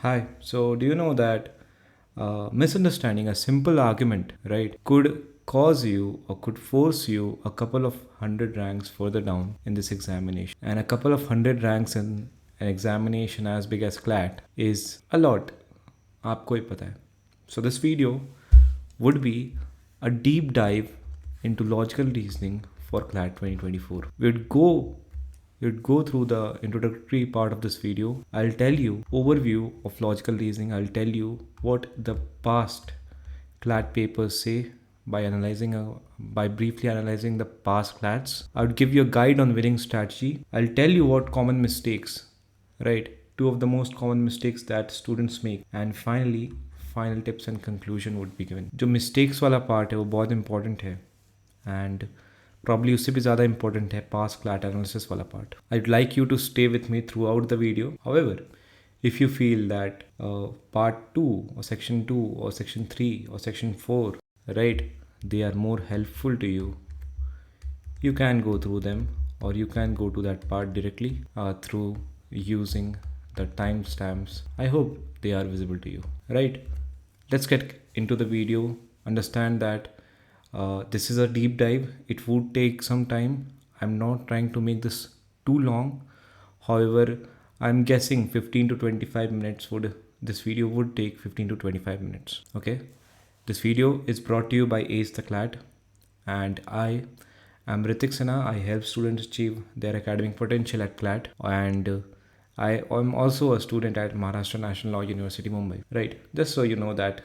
Hi. So, do you know that misunderstanding a simple argument, right, could cause you or could force you a couple of hundred ranks further down in this examination? And a couple of hundred ranks in an examination as big as CLAT is a lot. आपको ही पता है. So, this video would be a deep dive into logical reasoning for CLAT 2024. We'd go through the introductory part of this video. I'll tell you overview of logical reasoning. I'll tell you what the past CLAT papers say by briefly analyzing the past CLATs. I would give you a guide on winning strategy. I'll tell you what common mistakes, right? Two of the most common mistakes that students make. And finally, final tips and conclusion would be given. जो mistakes वाला part है वो बहुत important है and probably उससे भी ज़्यादा important है past CLAT analysis वाला part. I'd like you to stay with me throughout the video. However, if you feel that part 2 or section 2 or section 3 or section 4, right, they are more helpful to you, you can go through them or you can go to that part directly through using the timestamps. I hope they are visible to you, right? Let's get into the video. Understand that this is a deep dive. It would take some time. I'm not trying to make this too long. However, I'm guessing 15 to 25 minutes this video would take 15 to 25 minutes. Okay. This video is brought to you by Ace the CLAT, and I am Ritik Sinha. I help students achieve their academic potential at CLAT, and I am also a student at Maharashtra National Law University, Mumbai. Right. Just so you know that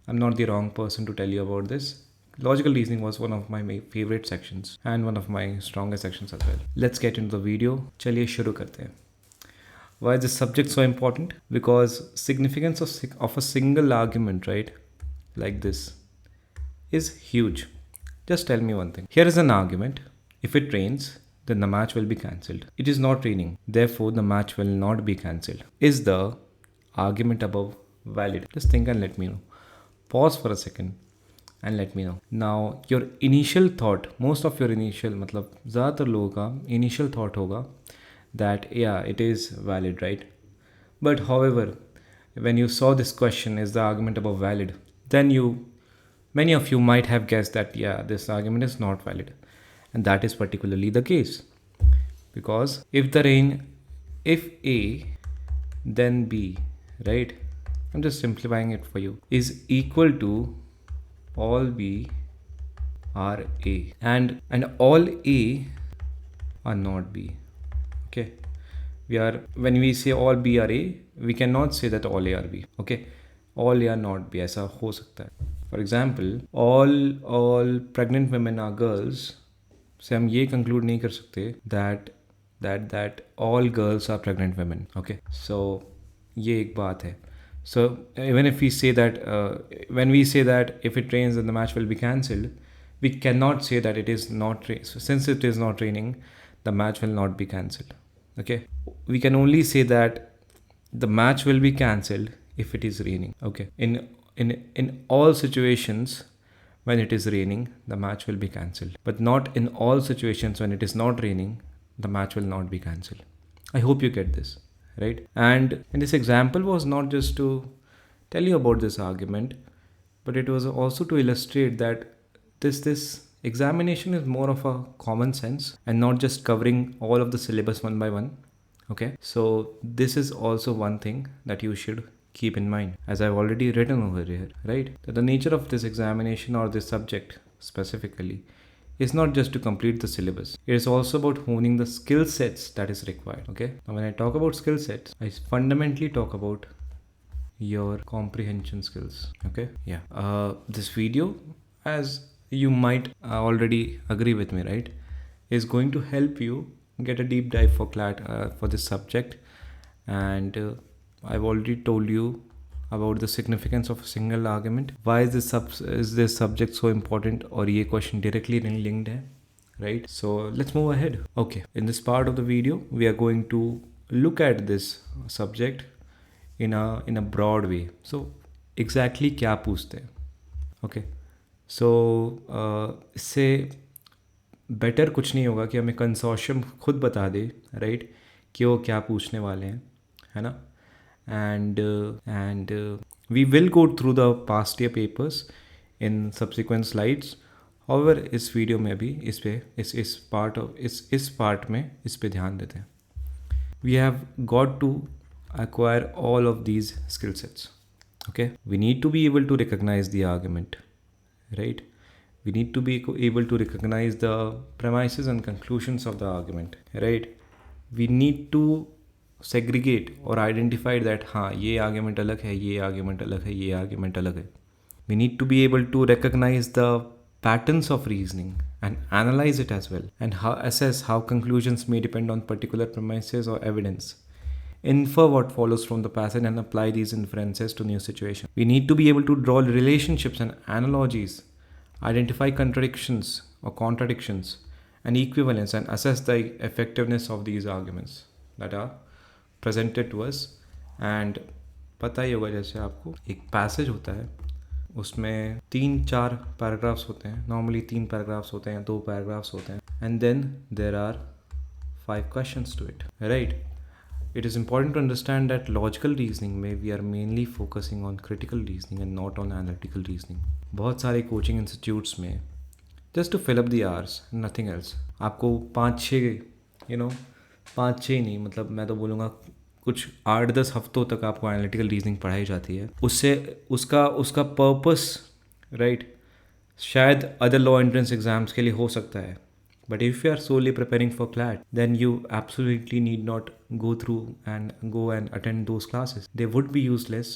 I'm not the wrong person to tell you about this. Logical reasoning was one of my favorite sections and one of my strongest sections as well. Let's get into the video. चलिए शुरू करते हैं. Why is this subject so important? Because significance of a single argument, right, like this, is huge. Just tell me one thing. Here is an argument. If it rains, then the match will be cancelled. It is not raining. Therefore, the match will not be cancelled. Is the argument above valid? Just think and let me know. Pause for a second and let me know. Now, your initial thought, most of your initial, मतलब ज़्यादातर लोगों का initial thought होगा that yeah, it is valid, right? But however, when you saw this question, is the argument above valid, then many of you might have guessed that yeah, this argument is not valid. And that is particularly the case. Because if A, then B, right? I'm just simplifying it for you, is equal to all B are A, and all A are not B. Okay, when we say all B are A, we cannot say that all A are B. Okay, all A are not B. ऐसा हो सकता है. For example, all pregnant women are girls. से हम ये conclude नहीं कर सकते that all girls are pregnant women. Okay, so ये एक बात है. So even if we say that, when we say that if it rains then the match will be cancelled, we cannot say that it is not raining. So since it is not raining, the match will not be cancelled. Okay, we can only say that the match will be cancelled if it is raining. Okay, in all situations when it is raining, the match will be cancelled, but not in all situations when it is not raining, the match will not be cancelled. I hope you get this. Right? And this example was not just to tell you about this argument, but it was also to illustrate that this examination is more of a common sense and not just covering all of the syllabus one by one. Okay, so this is also one thing that you should keep in mind, as I've already written over here, right? That the nature of this examination or this subject specifically is not just to complete the syllabus. It is also about honing the skill sets that is required. Okay. Now, when I talk about skill sets, I fundamentally talk about your comprehension skills. Okay. Yeah. This video, as you might already agree with me, right, is going to help you get a deep dive for CLAT for this subject. And I've already told you about the significance of a single argument. Why is this subject so important, or ये question directly linked है, right? So let's move ahead. Okay, in this part of the video, we are going to look at this subject in a broad way. So exactly क्या पूछते हैं? Okay, so इससे better कुछ नहीं होगा कि हमें कंसोर्शियम खुद बता दे, राइट, कि वो क्या पूछने वाले हैं, है ना? and we will go through the past year papers in subsequent slides. However, इस वीडियो में भी इस पार्ट में इस पे ध्यान देते हैं. We have got to acquire all of these skill sets. Okay, we need to be able to recognize the argument, right? We need to be able to recognize the premises and conclusions of the argument, right? We need to segregate or identify that हाँ ये argument अलग है, ये argument अलग है, ये argument अलग है. We need to be able to recognize the patterns of reasoning and analyze it as well, and assess how conclusions may depend on particular premises or evidence. Infer what follows from the passage and apply these inferences to new situations. We need to be able to draw relationships and analogies, identify contradictions or contradictions and equivalence, and assess the effectiveness of these arguments that are presented to us. And पता ही होगा जैसे आपको एक passage होता है, उसमें 3-4 paragraphs होते हैं, नॉर्मली 3 पैराग्राफ्स होते हैं, 2 पैराग्राफ्स होते हैं, and then there are 5 questions to it, right? It is important to understand that logical reasoning में we are mainly focusing on critical reasoning and not on analytical reasoning. बहुत सारे coaching institutes में just to fill up the hours, nothing else. आपको 5-6 5-6 नहीं, मतलब मैं तो बोलूँगा कुछ 8-10 हफ्तों तक आपको एनालिटिकल रीजनिंग पढ़ाई जाती है. उससे उसका पर्पस, राइट, शायद अदर लॉ एंट्रेंस एग्जाम्स के लिए हो सकता है. But if you are solely preparing for CLAT, then you absolutely need not go and attend those classes. They would be useless.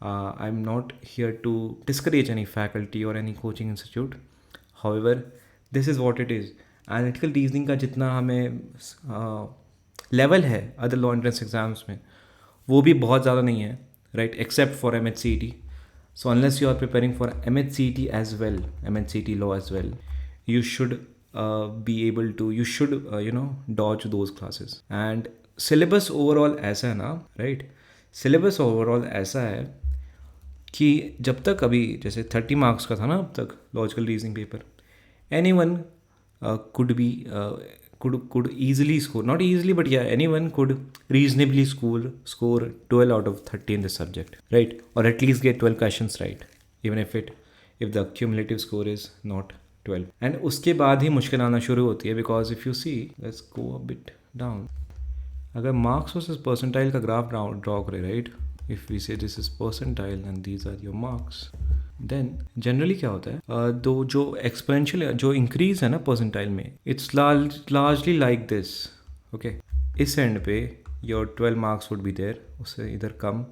I'm not here to discourage any faculty or any coaching institute. However, this is what it is. Analytical reasoning का जितना हमें level है other law entrance exams में, वो भी बहुत ज़्यादा नहीं है, right, except for MHCET. So unless you are preparing for MHCET as well, MHCET law as well, you should be able to, dodge those classes. And syllabus overall ऐसा है ना, right? Syllabus overall ऐसा है कि जब तक अभी जैसे 30 मार्क्स का था ना अब तक logical reasoning paper, anyone could easily score, not easily but yeah, anyone could reasonably score 12 out of 30 in this subject, right? Or at least get 12 questions right, even if the cumulative score is not 12. And उसके बाद ही मुश्किल आना शुरू होती है, because if you see, let's go a bit down. अगर marks versus percentile का ग्राफ ड्रॉ करें, right, if we say this is percentile and these are your marks, then generally क्या होता है, दो जो एक्सपोनेंशियल जो इंक्रीज है ना परसेंटाइल में, it's largely like this. Okay, इस एंड पे your 12 marks would be there, उससे इधर कम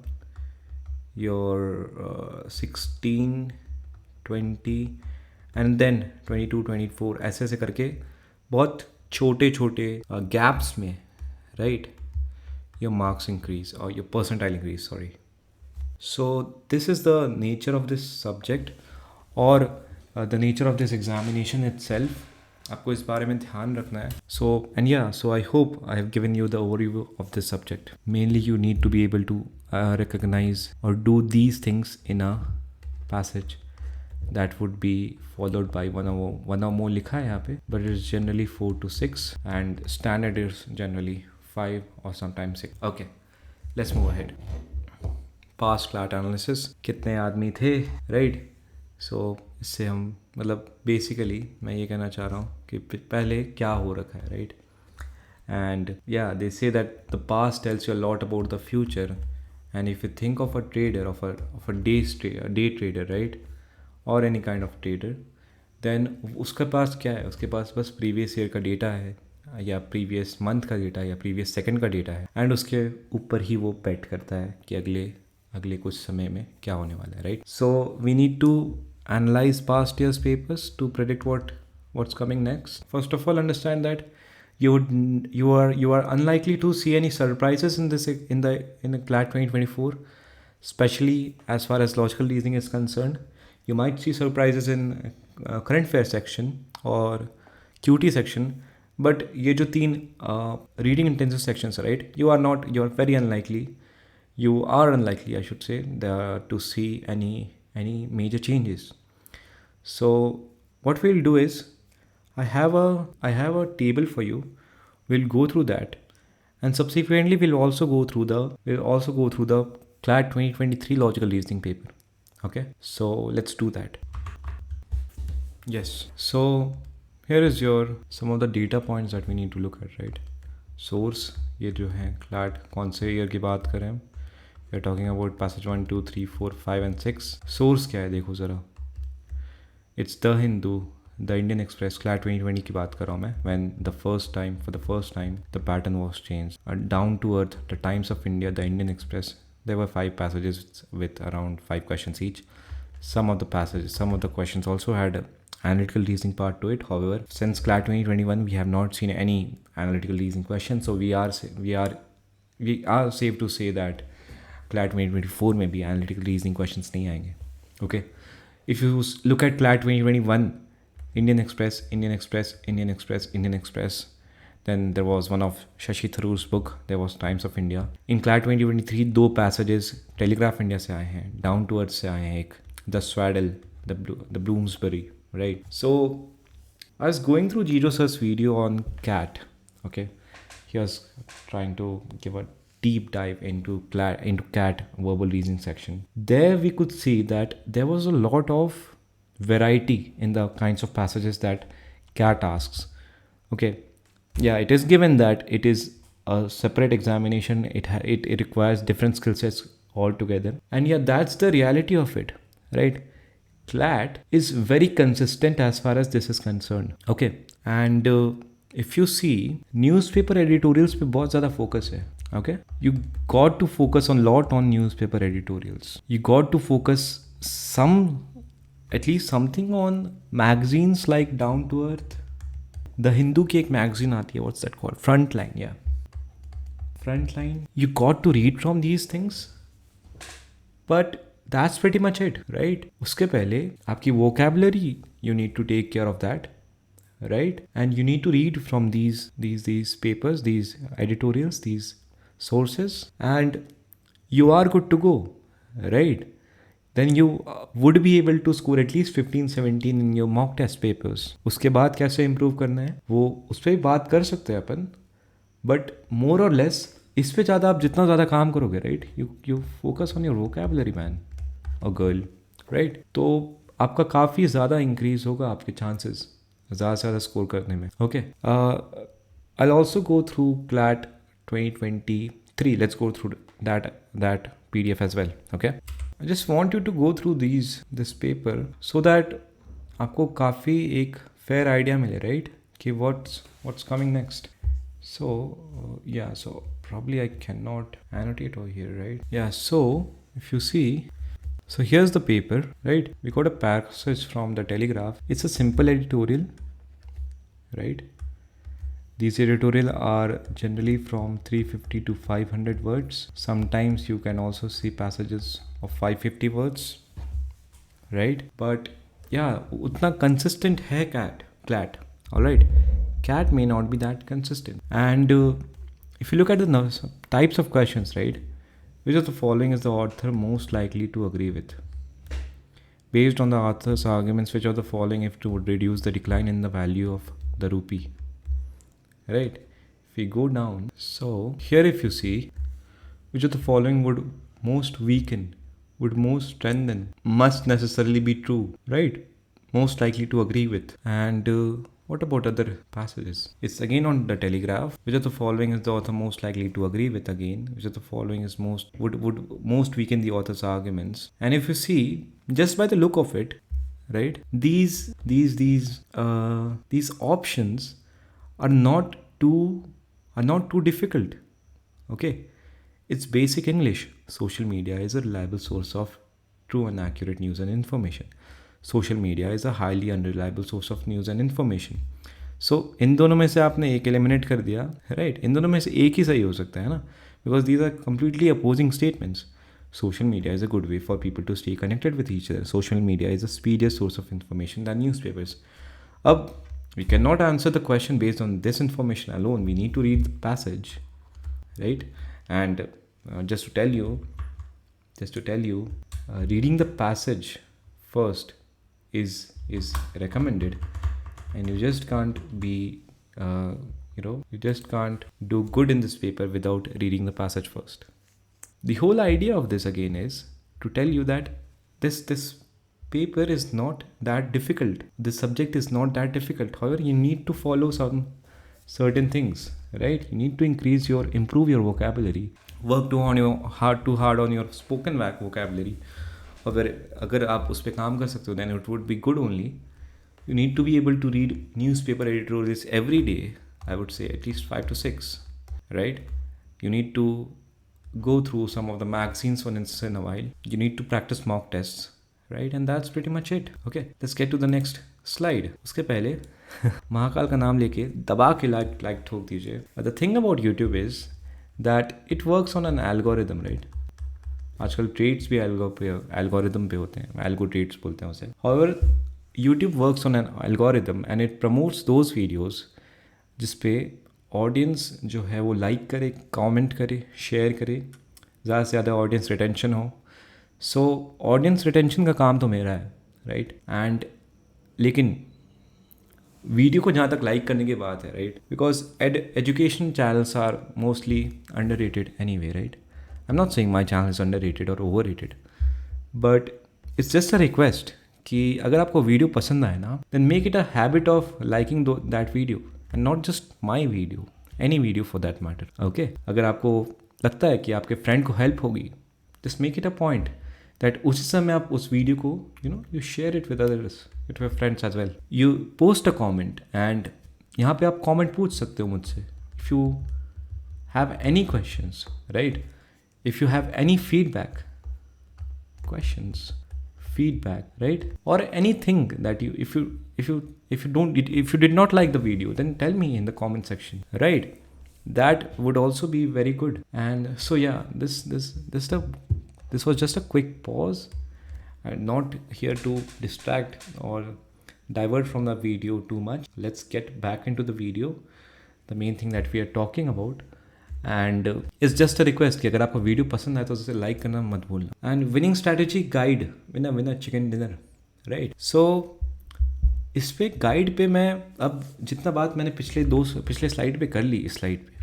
योर 16, 20 एंड देन 22, 24 ऐसे करके बहुत छोटे गैप्स में, राइट, योर मार्क्स इंक्रीज और your percentile increase, sorry. So this is the nature of this subject और the nature of this examination itself. आपको इस बारे में ध्यान रखना है. So I hope I have given you the overview of this subject. Mainly you need to be able to recognize or do these things in a passage that would be followed by one or more लिखा है यहाँ पे, but it's generally 4 to 6 and standard is generally 5 or sometimes 6. Okay, let's move ahead. Past CLAT analysis, कितने आदमी थे, right? So इससे हम मतलब basically मैं ये कहना चाह रहा हूँ कि पहले क्या हो रखा है, right? And yeah, they say that the past tells you a lot about the future, and if you think of a trader, of a day trader, right, or any kind of trader, then उसके पास क्या है, उसके पास बस previous year का data है या previous month का data है या प्रीवियस सेकंड का डेटा है, एंड उसके ऊपर ही वो बेट करता है कि अगले कुछ समय में क्या होने वाला है, right? So we need to analyse past years papers to predict what's coming next. First of all, understand that you are unlikely to see any surprises in the CLAT 2024, especially as far as logical reasoning is concerned. You might see surprises in current affair section or QT section, but ये जो 3 reading intensive sections, right, you are very unlikely, I should say, to see any major changes. So what we'll do is I have a table for you. We'll go through that, And subsequently, we'll also go through the CLAT 2023 logical reasoning paper. Okay, so let's do that. Yes. So here is your some of the data points that we need to look at, right? Source, ये जो है CLAT कौन से year की बात करें हम? We are talking about passage 1, 2, 3, 4, 5 and 6. Source क्या है देखो ज़रा. It's the Hindu, the Indian Express, CLAT 2020 की बात कर रहा हूँ मैं. When for the first time, the pattern was changed. Down to earth, the Times of India, the Indian Express. There were 5 passages with around 5 questions each. Some of the questions also had analytical reasoning part to it. However, since CLAT 2021, we have not seen any analytical reasoning questions. So we are safe to say that CLAT 2024 में भी analytical reasoning questions नहीं आएंगे. Okay. If you look at CLAT 2021, Indian Express, then there was one of Shashi Tharoor's book, there was Times of India. In CLAT 2023, 2 passages Telegraph India से आए हैं, Down to Earth से आए हैं एक, The Swaddle, the Bloomsbury, right? So I was going through Jiro sir's video on CAT. Okay, he was trying to give a deep dive into CAT verbal reasoning section. There we could see that there was a lot of variety in the kinds of passages that CAT asks. Okay, yeah, it is given that it is a separate examination. It requires different skill sets altogether, and yeah, that's the reality of it, right? CLAT is very consistent as far as this is concerned. Okay, and if you see, newspaper editorials पे बहुत ज़्यादा focus है. Okay, you got to focus on lot on newspaper editorials. You got to focus at least something on magazines like Down to Earth. The Hindu की एक magazine आती है, what's that called? Frontline, yeah. Frontline. You got to read from these things, but that's pretty much it, right? उसके पहले आपकी vocabulary, you need to take care of that, right? And you need to read from these papers, these editorials, these sources, and you are good to go, right? Then you would be able to score at least 15-17 in your mock test papers. उसके बाद कैसे improve करना है वो उस पर भी बात कर सकते हैं अपन, but more or less इस पे ज़्यादा आप जितना ज़्यादा काम करोगे, right? You focus on your vocabulary, man or girl, right? तो आपका काफ़ी ज़्यादा increase होगा आपके chances ज़्यादा से ज़्यादा score करने में. Okay, I'll also go through CLAT 2023. Let's go through that PDF as well. Okay, I just want you to go through this paper so that आपको काफ़ी एक fair idea मिले, right? कि what's coming next. So yeah, so probably I cannot annotate over here, right? Yeah, so if you see, so here's the paper, right? We got a passage from the Telegraph. It's a simple editorial, right? These editorial are generally from 350 to 500 words. Sometimes you can also see passages of 550 words, right? But yeah, utna consistent hai CLAT, all right? CAT may not be that consistent. And if you look at the types of questions, right? Which of the following is the author most likely to agree with? Based on the author's arguments, which of the following if to would reduce the decline in the value of the rupee? Right? If we go down, so here if you see, which of the following would most weaken, would most strengthen, must necessarily be true, right? Most likely to agree with. And what about other passages? It's again on the Telegraph. Which of the following is the author most likely to agree with? Again, which of the following is would most weaken the author's arguments? And if you see, just by the look of it, right, these options are not too difficult. Okay, it's basic English. Social media is a reliable source of true and accurate news and information. Social media is a highly unreliable source of news and information. So इन दोनों में से आपने एक eliminate कर दिया, right? इन दोनों में से एक ही सही हो सकता है ना, because these are completely opposing statements. Social media is a good way for people to stay connected with each other. Social media is a speedier source of information than newspapers. अब we cannot answer the question based on this information alone. We need to read the passage, right? And just to tell you, reading the passage first is recommended, and you just can't be You just can't do good in this paper without reading the passage first. The whole idea of this again is to tell you that this paper is not that difficult. This subject is not that difficult. However, you need to follow some certain things, right? You need to improve your vocabulary, work too hard on your spoken vocabulary. अगर आप उस पर काम कर सकते हो, then it would be good only. You need to be able to read newspaper editorials every day. I would say at least 5 to 6, right? You need to go through some of the magazines once in a while. You need to practice mock tests, right? And that's pretty much it. Okay, let's get to the next slide. उसके पहले महाकाल का नाम लेके दबा के like ठोक दीजिए. The thing about YouTube is that it works on an algorithm, right? आजकल ट्रेड्स भी एल्गोरिदम पे होते हैं, एल्गो ट्रेड्स बोलते हैं उसे. However, YouTube works on an algorithm and it promotes those videos जिसपे ऑडियंस जो है वो लाइक करे, कमेंट करे, शेयर करे, ज़्यादा से ज़्यादा ऑडियंस रिटेंशन हो. सो ऑडियंस रिटेंशन का काम तो मेरा है, राइट? एंड लेकिन वीडियो को जहाँ तक लाइक करने की बात है, right? Because education channels are mostly underrated anyway, right? I am not saying my channel is underrated और overrated, but it's just a request कि अगर आपको वीडियो पसंद आए ना, then make it a habit of liking that video and not just my video, any video for that matter. Okay, अगर आपको लगता है कि आपके फ्रेंड को हेल्प होगी, just make it a point that उसी समय आप उस वीडियो को you share it with others, with your friends as well. You post a comment and यहाँ पे आप कॉमेंट पूछ सकते हो मुझसे. If you have any questions, right? If you have any feedback, questions, feedback, right? Or anything that if you did not like the video, then tell me in the comment section, right? That would also be very good. And so yeah, this was just a quick pause. I'm not here to distract or divert from the video too much. Let's get back into the video, the main thing that we are talking about. And it's just a request कि अगर आपको video पसंद आए तो उसे like करना मत भूलना. And winning strategy guide, winner chicken dinner, right? So इस पे गाइड पे मैं अब जितना बात मैंने पिछले स्लाइड पे कर ली, इस स्लाइड पे,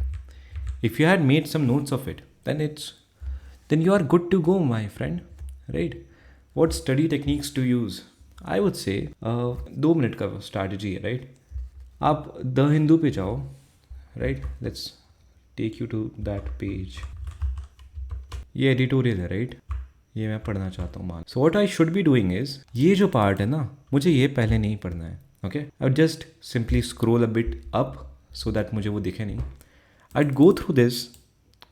if you had made some notes of it, then you are good to go my friend, right? What study techniques to use? I would say 2 minute का स्ट्रैटेजी है, राइट? आप द हिंदू पे जाओ, right? Let's take you to that page. ये editorial है, right? ये मैं पढ़ना चाहता हूँ. So what I should be doing is, ये जो पार्ट है ना, मुझे ये पहले नहीं पढ़ना है. Okay, I just simply scroll a bit up so that मुझे वो दिखे नहीं. I go through this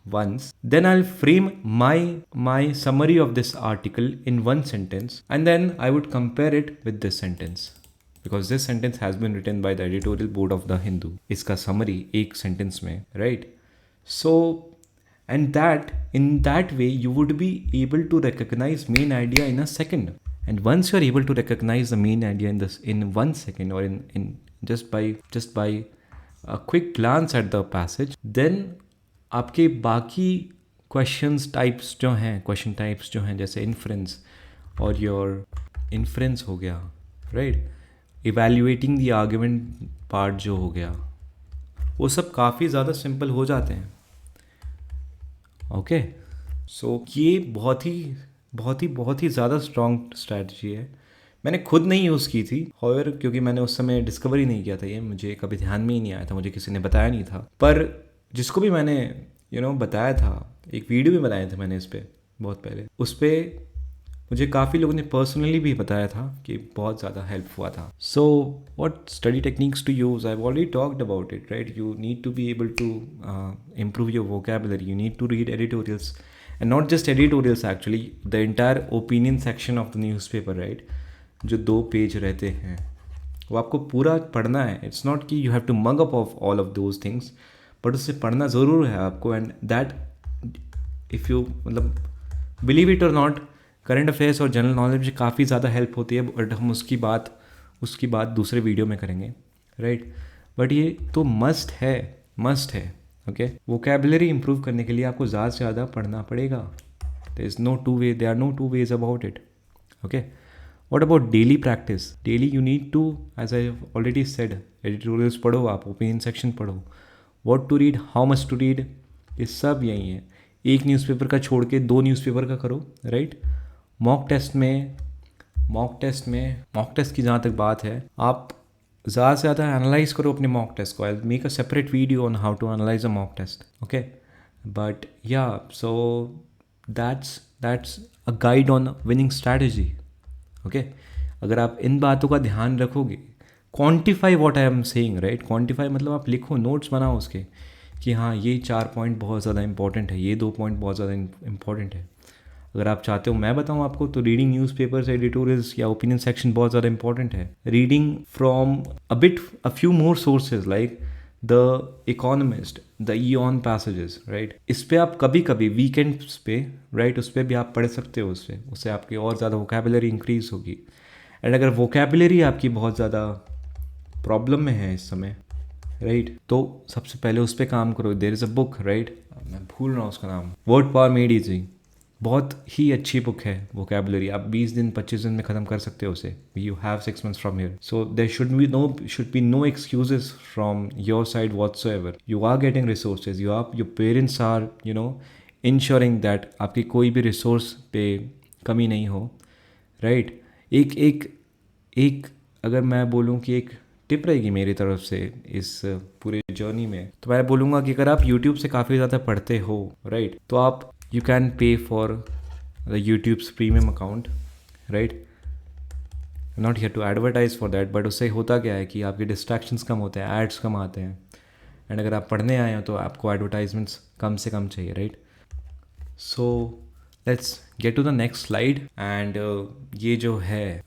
once, then I'll frame my summary of this article in one sentence, and then I would compare it with this sentence, because this sentence has been written by the editorial board of the Hindu. इसका summary एक sentence में, right? So, and in that way you would be able to recognize main idea in a second. And once you are able to recognize the main idea in 1 second, or in just by a quick glance at the passage, then आपके बाकी question types जो हैं, जैसे inference और your inference हो गया, right? Evaluating the argument part जो हो गया, वो सब काफ़ी ज़्यादा सिंपल हो जाते हैं. ओके, सो ये बहुत ही ज़्यादा स्ट्रॉन्ग स्ट्रैटेजी है. मैंने खुद नहीं यूज़ की थी, और क्योंकि मैंने उस समय डिस्कवर ही नहीं किया था, ये मुझे कभी ध्यान में ही नहीं आया था, मुझे किसी ने बताया नहीं था. पर जिसको भी मैंने बताया था, एक वीडियो भी बनाए थे मैंने इस पर बहुत पहले, उस पर मुझे काफ़ी लोगों ने पर्सनली भी बताया था कि बहुत ज़्यादा हेल्प हुआ था. So what study techniques to use, I have already talked about it, right? You need to be able to improve your vocabulary. You need to read editorials, and not just editorials, actually the entire opinion section of the newspaper, right? जो 2 page रहते हैं, वो आपको पूरा पढ़ना है. It's not कि you have to mug up of all of those things, but उससे पढ़ना ज़रूर है आपको. And that if you believe it और नॉट, करंट अफेयर्स और जनरल नॉलेज में काफ़ी ज़्यादा हेल्प होती है, बट हम उसकी बात दूसरे वीडियो में करेंगे, राइट? बट ये तो मस्ट है. ओके, वोकैबुलरी इंप्रूव करने के लिए आपको ज़्यादा से ज़्यादा पढ़ना पड़ेगा. There are no two ways about it. Okay, what about daily practice? Daily you need to, as I already said, editorials पढ़ो, आप ओपिनियन सेक्शन पढ़ो, what to read, how much to read, ये सब यही है। एक न्यूज़पेपर का छोड़ के 2 न्यूज़पेपर का करो, राइट। मॉक टेस्ट की जहाँ तक बात है, आप ज़्यादा से ज़्यादा एनालाइज करो अपने मॉक टेस्ट को। I make a separate video on how to analyse a mock test, okay. But yeah, so that's a guide on winning strategy, okay. अगर आप इन बातों का ध्यान रखोगे, quantify what I am saying, right. Quantify मतलब आप लिखो, नोट्स बनाओ उसके, कि हाँ ये 4 पॉइंट बहुत ज़्यादा इंपॉर्टेंट है, ये 2 पॉइंट बहुत ज़्यादा इंपॉर्टेंट है। अगर आप चाहते हो मैं बताऊँ आपको, तो रीडिंग न्यूज़पेपर्स, एडिटोरियल्स या ओपिनियन सेक्शन बहुत ज़्यादा इंपॉर्टेंट है। Reading from a few more sources like the economist, the Eon passages, right. इस पे आप कभी कभी वीकेंड्स पे, राइट, उस पर भी आप पढ़ सकते हो। उससे आपकी और ज़्यादा वोकेबुलरी इंक्रीज होगी। एंड अगर वोकेबुलरी आपकी बहुत ज़्यादा प्रॉब्लम में है इस समय, राइट, तो सबसे पहले उस पर काम करो। There is a book, right, मैं भूल रहा हूँ उसका नाम, वर्ड पावर मेड ईजी। बहुत ही अच्छी बुक है वोकेबुलरी, आप 20 दिन 25 दिन में ख़त्म कर सकते हो उसे। You have 6 months from here, so there should be no excuses from your side whatsoever. You are getting resources, your parents are ensuring that आपकी कोई भी रिसोर्स पे कमी नहीं हो, राइट। एक अगर मैं बोलूँ कि एक टिप रहेगी मेरी तरफ से इस पूरे जर्नी में, तो मैं बोलूँगा कि अगर आप यूट्यूब से काफ़ी ज़्यादा पढ़ते हो, राइट, तो आप you can pay for the YouTube's premium account, right. Not here to advertise for that, but उससे होता क्या है कि आपके डिस्ट्रैक्शंस कम होते हैं, एड्स कम आते हैं। एंड अगर आप पढ़ने आए हो तो आपको एडवर्टाइजमेंट्स कम से कम चाहिए, right. So let's get to the next slide. And ये जो है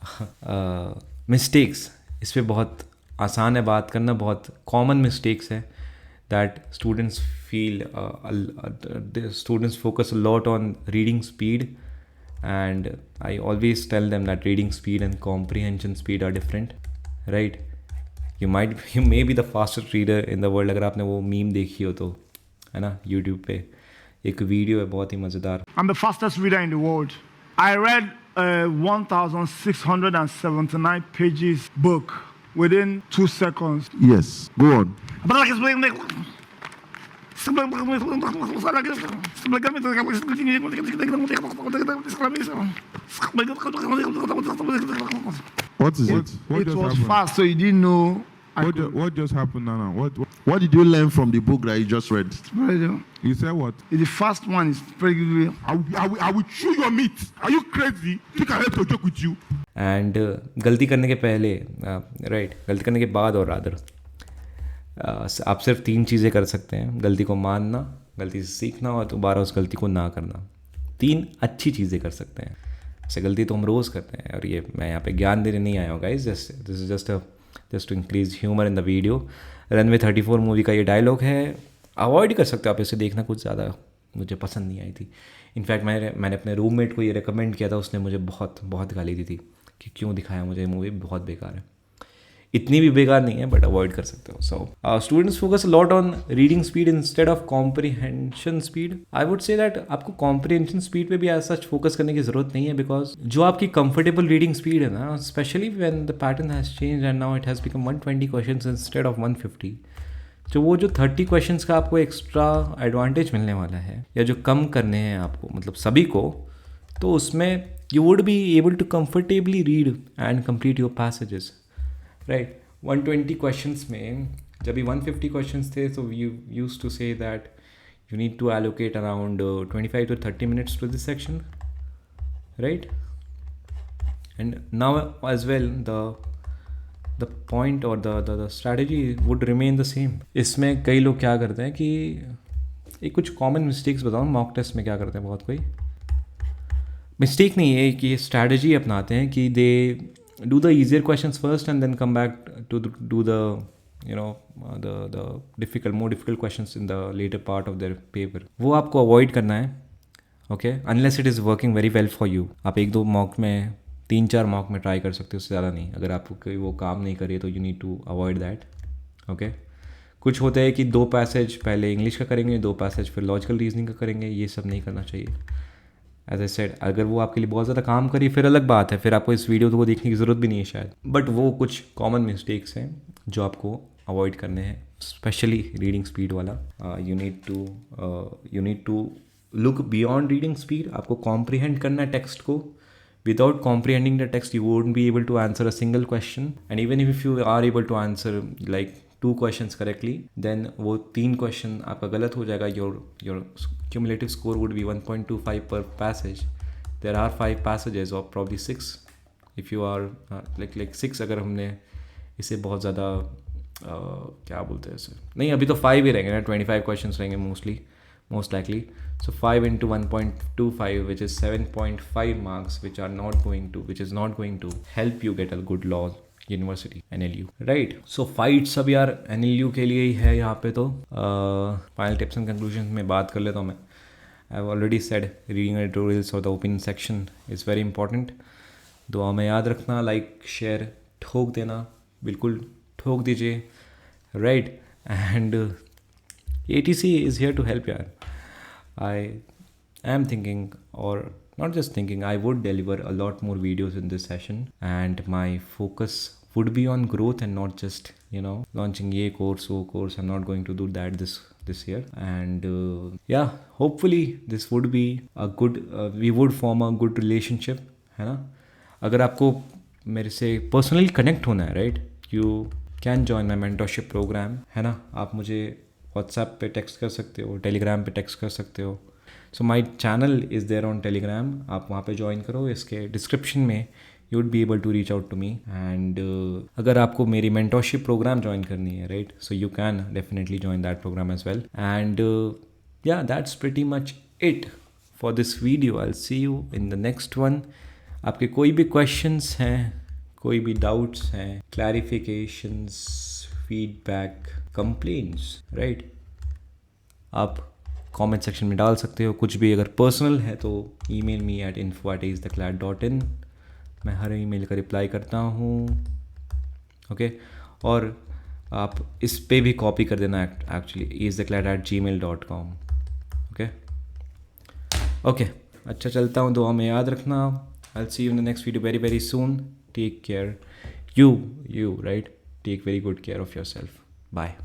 मिस्टेक्स, इस पर बहुत आसान है बात करना। बहुत कॉमन मिस्टेक्स है that students feel, students focus a lot on reading speed, and I always tell them that reading speed and comprehension speed are different, right. You may be the fastest reader in the world, अगर आपने वो meme देखी हो तो, है ना, YouTube पे एक वीडियो है बहुत ही मज़ेदार। I'm the fastest reader in the world. I read a 1,679 pages book within 2 seconds. Yes, go on. What is it? What It just was happened? fast, so you didn't know. What just happened now? What did you learn from the book that you just read? You said what? The first one is pretty good. I will chew your meat. Are you crazy? Think I have to joke with you? And गलती करने के पहले, right, गलती करने के बाद और rather, आप सिर्फ 3 चीज़ें कर सकते हैं। गलती को मानना, गलती से सीखना और दोबारा उस गलती को ना करना। 3 अच्छी चीज़ें कर सकते हैं। ऐसे गलती तो हम रोज़ करते हैं, और ये मैं यहाँ पे ज्ञान देने नहीं आया हूँ guys, this is just to increase humour in the video. Runway 34 movie का ये डायलॉग है, अवॉइड कर सकते हो आप इसे देखना, कुछ ज़्यादा मुझे पसंद नहीं आई थी। इनफैक्ट मैंने अपने रूममेट को ये रिकमेंड किया था, उसने मुझे बहुत गाली दी थी कि क्यों दिखाया मुझे, ये मूवी बहुत बेकार है। इतनी भी बेकार नहीं है, बट अवॉइड कर सकते हो। So students focus lot on reading speed instead of comprehension speed. I would say that आपको कॉम्प्रीहेंशन स्पीड पे भी एज सच फोकस करने की जरूरत नहीं है, बिकॉज जो आपकी कंफर्टेबल रीडिंग स्पीड है ना, specially when the pattern has change and now it has become 120 questions instead of 150, तो वो जो 30 क्वेश्चंस का आपको एक्स्ट्रा एडवांटेज मिलने वाला है, या जो कम करने हैं आपको, मतलब सभी को, तो उसमें you would be able to comfortably read and complete your passages, right. 120 questions में जब भी 150 क्वेश्चंस थे, तो you used to say that you need to allocate around 25 to 30 minutes to this section, right? And now as well the point or the strategy would remain the same. इसमें कई लोग क्या करते हैं कि एक कुछ कॉमन मिस्टेक्स बताऊँ, मॉक टेस्ट में क्या करते हैं, बहुत कोई मिस्टेक नहीं है कि ये स्ट्रैटेजी अपनाते हैं कि they do the easier questions first and then come back to do the the more difficult questions in the later part of their paper. वो आपको अवॉइड करना है, okay, unless it is working very well for you. आप 1-2 mock में, 3-4 mock में try कर सकते हो, उससे ज़्यादा नहीं। अगर आपको कोई वो काम नहीं करिए तो you need to avoid that, okay. कुछ होता है कि 2 पैसेज पहले इंग्लिश का करेंगे, 2 पैसेज फिर लॉजिकल रीजनिंग का करेंगे, ये सब नहीं करना चाहिए। एज आई सेड, अगर वो आपके लिए बहुत ज़्यादा काम करिए फिर अलग बात है, फिर आपको इस वीडियो को देखने की ज़रूरत भी नहीं है शायद, बट वो कुछ कॉमन मिस्टेक्स हैं जो आपको अवॉइड करने हैं, स्पेशली रीडिंग स्पीड वाला. You need to look beyond reading speed. आपको कॉम्प्रिहेंड करना है टेक्स्ट को. Without comprehending the text, you won't be able to answer a single question. And even if you are able to answer like 2 questions correctly, then वो 3 question आपका गलत हो जाएगा. Your cumulative score would be 1.25 per passage. There are 5 passages or probably 6 if you are like 6. अगर हमने इसे बहुत ज़्यादा क्या बोलते हैं इसे, नहीं अभी तो 5 ही रहेंगे ना, 25 questions रहेंगे most likely. So 5 into 1.25, which is 7.5 marks, which is not going to help you get a good law university, NLU, right? So fight सब यार NLU के लिए ही है यहाँ पे. तो final tips and conclusions में बात कर लेता हूँ मैं. I've already said reading editorials or the opinion section is very important. दुआ में याद रखना, लाइक शेयर ठोक देना, बिल्कुल ठोक दीजिए, right? And ATC is here to help यार. I am thinking, or not just thinking, I would deliver a lot more videos in this session, and my focus would be on growth and not just launching a course. I'm not going to do that this year. And yeah, hopefully this would be a good we would form a good relationship, है ना. अगर आपको मेरे से personally connect होना है, right, you can join my mentorship programme, है ना. आप मुझे व्हाट्सएप पे टेक्स्ट कर सकते हो, टेलीग्राम पे टेक्स्ट कर सकते हो. So my channel is there on Telegram. आप वहाँ पे ज्वाइन करो. इसके डिस्क्रिप्शन में you would be able to reach out to me. And अगर आपको मेरी मेंटरशिप प्रोग्राम ज्वाइन करनी है, right, so you can definitely join that programme as well. And yeah that's pretty much it for this video. I will see you in the next one. आपके कोई भी questions हैं, कोई भी doubts हैं, clarifications, feedback, complaints, right, आप comment section में डाल सकते हो. कुछ भी अगर पर्सनल है तो ईमेल मी at info@istheclat.in. मैं हर ईमेल का रिप्लाई करता हूँ, ओके. और आप इस पे भी कॉपी कर देना एक्चुअली, istheclat@gmail.com. ओके. अच्छा चलता हूँ, दुआ में याद रखना. I'll see you in the next video very very soon. Take care. You right, take very good care of yourself. Bye.